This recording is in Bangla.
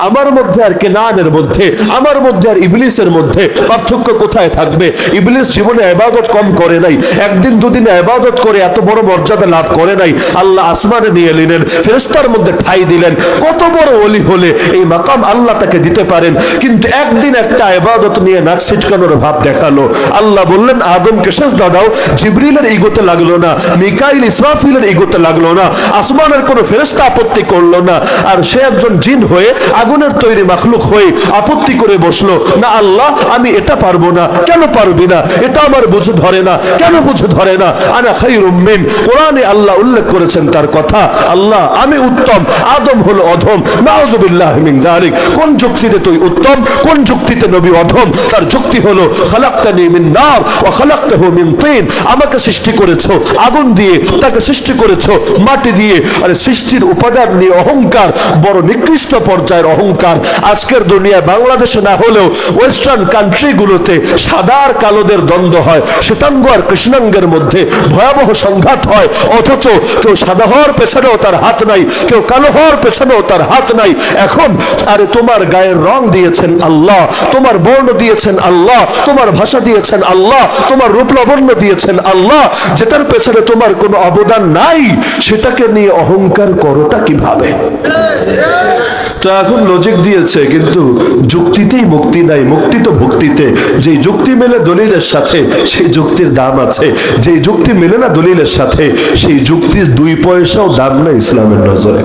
আমার মধ্যে আর কেনানের মধ্যে, আমার মধ্যে আর ইবলিসের মধ্যে পার্থক্য কোথায় থাকবে? ইবলিস জীবনে ইবাদত কম করে নাই, একদিন দুদিন ইবাদত করে এত বড় মর্যাদা লাভ করে নাই। আল্লাহ আসমানে নিয়ে এলেন, ফেরেশতার মধ্যে ঠাই দিলেন। কত বড় ওলি হলে এই মাকাম আল্লাহ তাকে দিতে পারেন, কিন্তু একদিন একটা ইবাদত নিয়ে নাক ছিটকানোর ভাব দেখালো। আল্লাহ বললেন আদমকে সিজদা দাও। জিবরিলের ইগোতে লাগলো না, মিকাইল ইসরাফিলের ইগোতে লাগলো না, আসমানের কোনো ফেরেশতা আপত্তি করলো না। আর সে একজন জিন হয়ে, আগুনের তৈরি মাখলুক হয়ে আপত্তি করে বসলো, না আল্লাহ আমি এটা পারবো না। কেন পারবি না? এটা আমার বুঝে ধরে না। কেন বুঝে ধরে না? আনা খায়রুম মিন, কোরআনে আল্লাহ উল্লেখ করেছেন তার কথা। আল্লাহ আমি উত্তম, আদম হলো অধম। নাউযুবিল্লাহি মিন যালিক। কোন যুক্তিতে তুই উত্তম, কোন যুক্তিতে নবী অধম? তার যুক্তি হলো খালাকতানি মিন নার ওয়া খালাকতাহু মিন তিন, আমাকে সৃষ্টি করেছো আগুন দিয়ে, তাকে সৃষ্টি করেছো মাটি দিয়ে। আরে সৃষ্টির উপাদান নিয়ে অহংকার বড় নিকৃষ্ট পর্যায়ের অহংকার। আজকের দুনিয়ায় বাংলাদেশে না হলেও ওয়েস্টার্ন কান্ট্রিগুলোতে সাদা আর কালোদের দ্বন্দ্ব হয়, শ্বেতাঙ্গ আর কৃষ্ণাঙ্গের মধ্যে ভয়াবহ সংঘাত হয়, অথচ কেউ সাদা হওয়ার পেছনেও তার হাত নাই, কেউ কালো হওয়ার পেছনেও তার হাত নাই। এখন আরে তোমার গায়ের রং দিয়েছেন আল্লাহ, তোমার বর্ণ দিয়েছেন আল্লাহ, তোমার ভাষা দিয়েছেন আল্লাহ, তোমার রূপ লাবণ্য দিয়েছেন আল্লাহ, যেটার পেছনে তোমার কোনো অবদান নাই, সেটাকে নিয়ে অহংকার করোটা কিভাবে? তো এখন লজিক দিয়েছে, কিন্তু যুক্তিতেই মুক্তি নাই। মুক্তি তো ভক্তিতে। যে যুক্তি মেলে দলিলের সাথে সেই যুক্তির দাম আছে, যে যুক্তি মেলে না দলিলের সাথে সেই যুক্তির 2 পয়সাও দাম নাই ইসলামের নজরে।